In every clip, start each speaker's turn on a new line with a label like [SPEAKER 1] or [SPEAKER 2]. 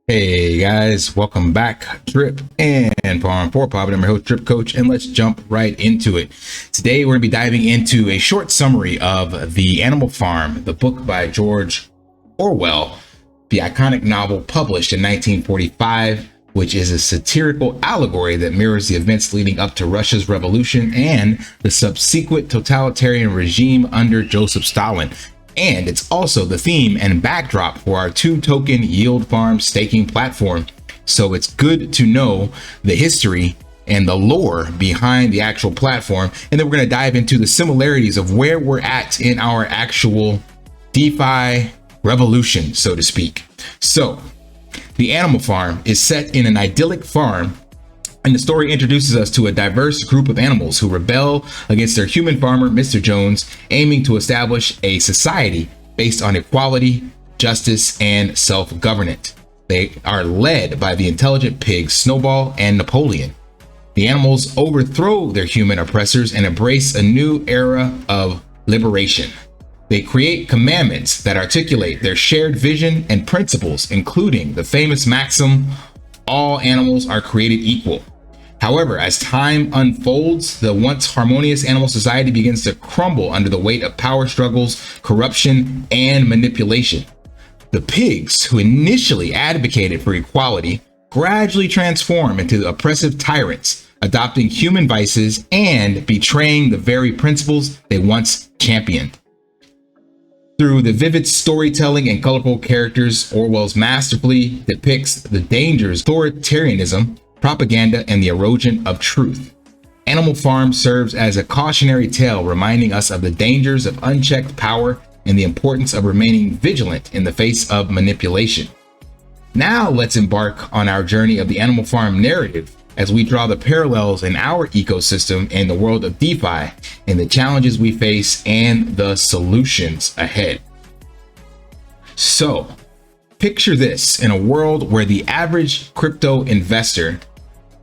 [SPEAKER 1] Hey guys, welcome back. Drip and Farm for Pop. I'm your host, Drip Coach, and let's jump right into it. Today, we're going to be diving into a short summary of The Animal Farm, the book by George Orwell, the iconic novel published in 1945, which is a satirical allegory that mirrors the events leading up to Russia's revolution and the subsequent totalitarian regime under Joseph Stalin. And it's also the theme and backdrop for our 2-token yield farm staking platform. So it's good to know the history and the lore behind the actual platform. And then we're going to dive into the similarities of where we're at in our actual DeFi revolution, so to speak. So the Animal Farm is set in an idyllic farm, and the story introduces us to a diverse group of animals who rebel against their human farmer, Mr. Jones, aiming to establish a society based on equality, justice, and self-governance. They are led by the intelligent pigs Snowball and Napoleon. The animals overthrow their human oppressors and embrace a new era of liberation. They create commandments that articulate their shared vision and principles, including the famous maxim, all animals are created equal. However, as time unfolds, the once harmonious animal society begins to crumble under the weight of power struggles, corruption, and manipulation. The pigs, who initially advocated for equality, gradually transform into oppressive tyrants, adopting human vices and betraying the very principles they once championed. Through the vivid storytelling and colorful characters, Orwell's masterfully depicts the dangers of authoritarianism, propaganda, and the erosion of truth. Animal Farm serves as a cautionary tale, reminding us of the dangers of unchecked power and the importance of remaining vigilant in the face of manipulation. Now let's embark on our journey of the Animal Farm narrative as we draw the parallels in our ecosystem and the world of DeFi, and the challenges we face and the solutions ahead. So, picture this: in a world where the average crypto investor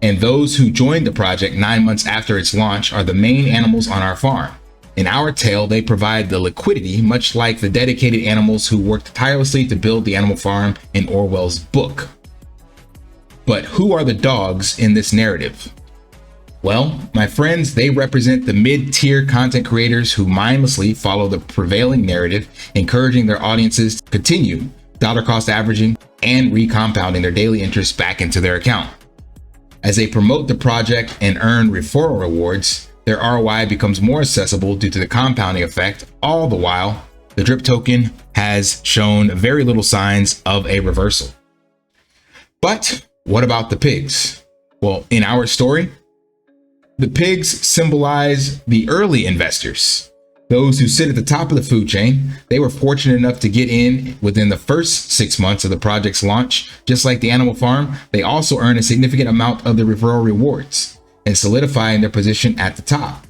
[SPEAKER 1] and those who joined the project 9 months after its launch are the main animals on our farm. In our tale, they provide the liquidity, much like the dedicated animals who worked tirelessly to build the Animal Farm in Orwell's book. But who are the dogs in this narrative? Well, my friends, they represent the mid-tier content creators who mindlessly follow the prevailing narrative, encouraging their audiences to continue dollar cost averaging and recompounding their daily interest back into their account. As they promote the project and earn referral rewards, their ROI becomes more accessible due to the compounding effect. All the while, the Drip token has shown very little signs of a reversal. But what about the pigs? Well, in our story, the pigs symbolize the early investors, those who sit at the top of the food chain. They were fortunate enough to get in within the first 6 months of the project's launch. Just like the Animal Farm, they also earn a significant amount of the referral rewards and solidifying their position at the top.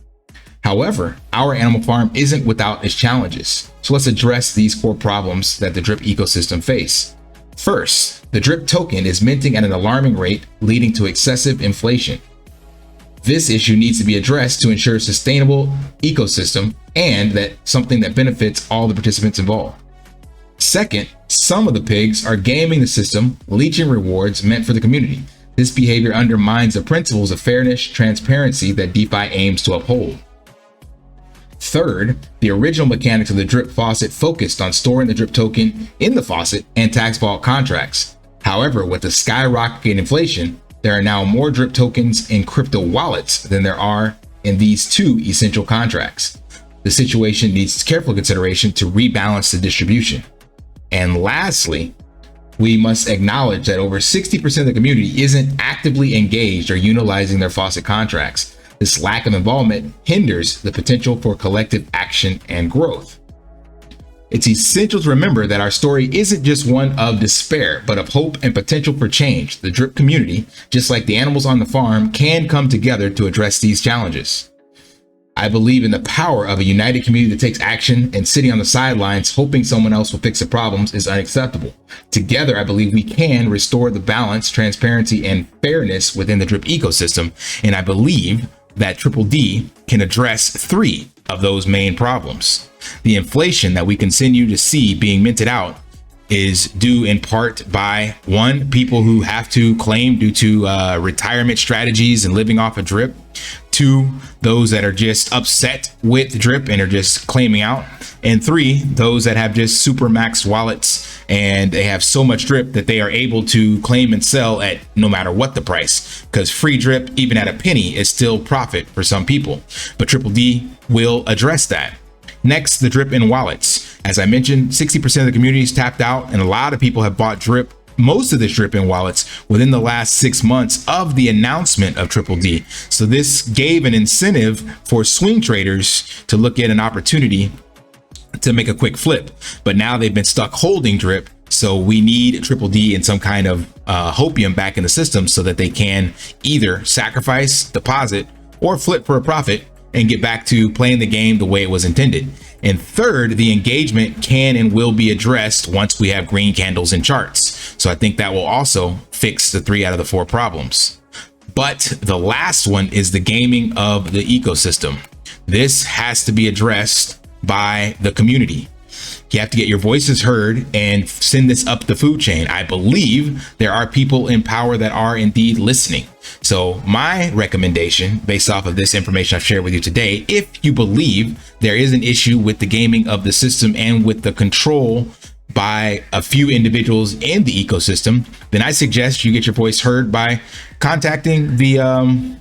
[SPEAKER 1] However, our Animal Farm isn't without its challenges. So let's address these core problems that the Drip ecosystem face. First, the Drip token is minting at an alarming rate, leading to excessive inflation. This issue needs to be addressed to ensure a sustainable ecosystem and that something that benefits all the participants involved. Second, some of the pigs are gaming the system, leeching rewards meant for the community. This behavior undermines the principles of fairness, transparency that DeFi aims to uphold. Third, the original mechanics of the Drip Faucet focused on storing the Drip token in the faucet and tax vault contracts. However, with the skyrocketing inflation, there are now more Drip tokens in crypto wallets than there are in these two essential contracts. The situation needs careful consideration to rebalance the distribution. And lastly, we must acknowledge that over 60% of the community isn't actively engaged or utilizing their faucet contracts. This lack of involvement hinders the potential for collective action and growth. It's essential to remember that our story isn't just one of despair, but of hope and potential for change. The Drip community, just like the animals on the farm, can come together to address these challenges. I believe in the power of a united community that takes action, and sitting on the sidelines hoping someone else will fix the problems is unacceptable. Together, I believe we can restore the balance, transparency, and fairness within the Drip ecosystem, and I believe that Triple D can address 3 of those main problems. The inflation that we continue to see being minted out is due in part by, one, people who have to claim due to retirement strategies and living off a drip. Two, those that are just upset with drip and are just claiming out. And three, those that have just super maxed wallets and they have so much drip that they are able to claim and sell at no matter what the price, because free drip, even at a penny, is still profit for some people. But Triple D will address that. Next, the drip in wallets. As I mentioned, 60% of the community is tapped out, and a lot of people have bought drip, most of this drip in wallets, within the last 6 months of the announcement of Triple D. So this gave an incentive for swing traders to look at an opportunity to make a quick flip. But now they've been stuck holding drip. So we need Triple D and some kind of hopium back in the system so that they can either sacrifice, deposit, or flip for a profit and get back to playing the game the way it was intended. And third, the engagement can and will be addressed once we have green candles in charts. So I think that will also fix the 3 out of the 4 problems. But the last one is the gaming of the ecosystem. This has to be addressed by the community. You have to get your voices heard and send this up the food chain. I believe there are people in power that are indeed listening. So my recommendation, based off of this information I've shared with you today, if you believe there is an issue with the gaming of the system and with the control by a few individuals in the ecosystem, then I suggest you get your voice heard by contacting the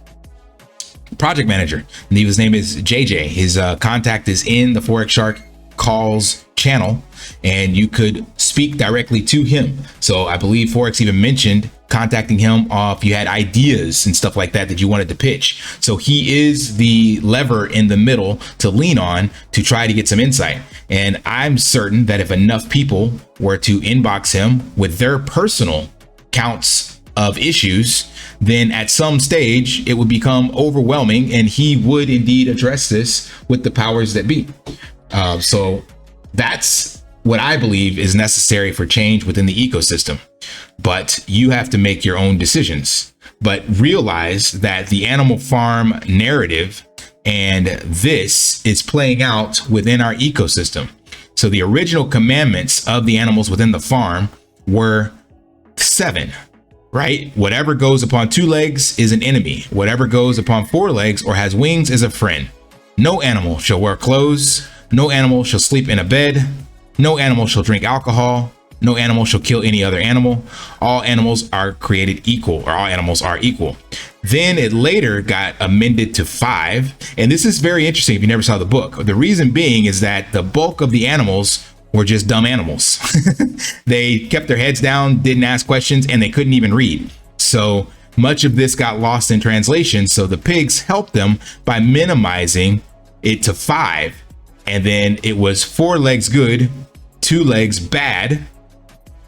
[SPEAKER 1] project manager. His name is JJ. His contact is in the Forex Shark calls channel, and you could speak directly to him. So I believe Forex even mentioned contacting him if you had ideas and stuff like that you wanted to pitch. So he is the lever in the middle to lean on to try to get some insight. And I'm certain that if enough people were to inbox him with their personal counts of issues, then at some stage it would become overwhelming, and he would indeed address this with the powers that be. So that's what I believe is necessary for change within the ecosystem. But you have to make your own decisions. But realize that the animal farm narrative and this is playing out within our ecosystem. So the original commandments of the animals within the farm were 7, right? Whatever goes upon 2 legs is an enemy. Whatever goes upon 4 legs or has wings is a friend. No animal shall wear clothes. No animal shall sleep in a bed. No animal shall drink alcohol. No animal shall kill any other animal. All animals are created equal, or all animals are equal. Then it later got amended to 5. And this is very interesting if you never saw the book. The reason being is that the bulk of the animals were just dumb animals. They kept their heads down, didn't ask questions, and they couldn't even read. So much of this got lost in translation. So the pigs helped them by minimizing it to 5. And then it was 4 legs good, 2 legs bad,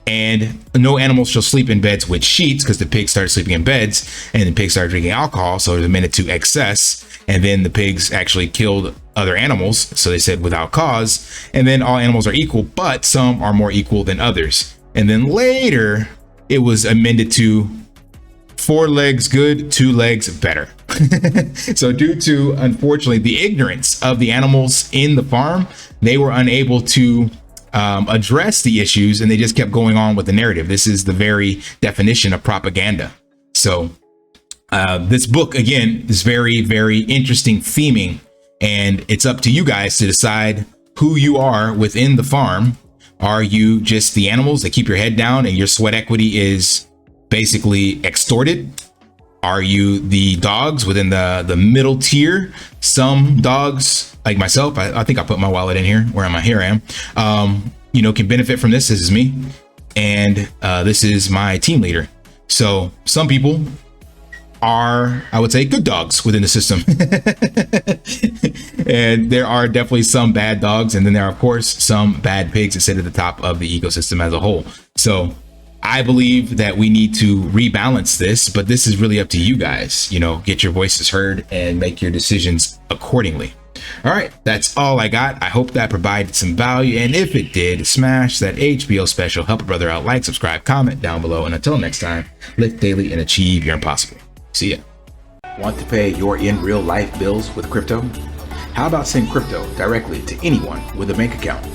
[SPEAKER 1] and no animal shall sleep in beds with sheets, because the pigs started sleeping in beds, and the pigs started drinking alcohol, so it was amended to excess. And then the pigs actually killed other animals, so they said without cause. And then all animals are equal, but some are more equal than others. And then later it was amended to 4 legs good, 2 legs better. So due to, unfortunately, the ignorance of the animals in the farm, they were unable to address the issues, and they just kept going on with the narrative. This is the very definition of propaganda. So this book, again, is very, very interesting theming, and it's up to you guys to decide who you are within the farm. Are you just the animals that keep your head down and your sweat equity is basically extorted? Are you the dogs within the middle tier? Some dogs, like myself, I think I put my wallet in here. Where am I? Here I am. You know, can benefit from this. This is me, and this is my team leader. So some people are, I would say, good dogs within the system. And there are definitely some bad dogs, and then there are, of course, some bad pigs that sit at the top of the ecosystem as a whole. So I believe that we need to rebalance this, but this is really up to you guys. You know, get your voices heard and make your decisions accordingly. All right, that's all I got. I hope that provided some value, and if it did, smash that HBO special, help a brother out, like, subscribe, comment down below, and until next time, live daily and achieve your impossible. See ya. Want to pay your in real life bills with crypto? How about send crypto directly to anyone with a bank account?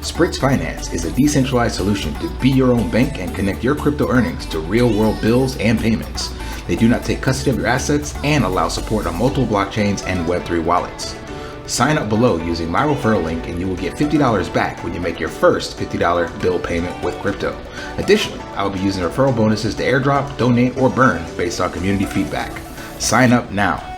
[SPEAKER 1] SPRITZ Finance is a decentralized solution to be your own bank and connect your crypto earnings to real-world bills and payments. They do not take custody of your assets and allow support on multiple blockchains and Web3 wallets. Sign up below using my referral link and you will get $50 back when you make your first $50 bill payment with crypto. Additionally, I will be using referral bonuses to airdrop, donate, or burn based on community feedback. Sign up now.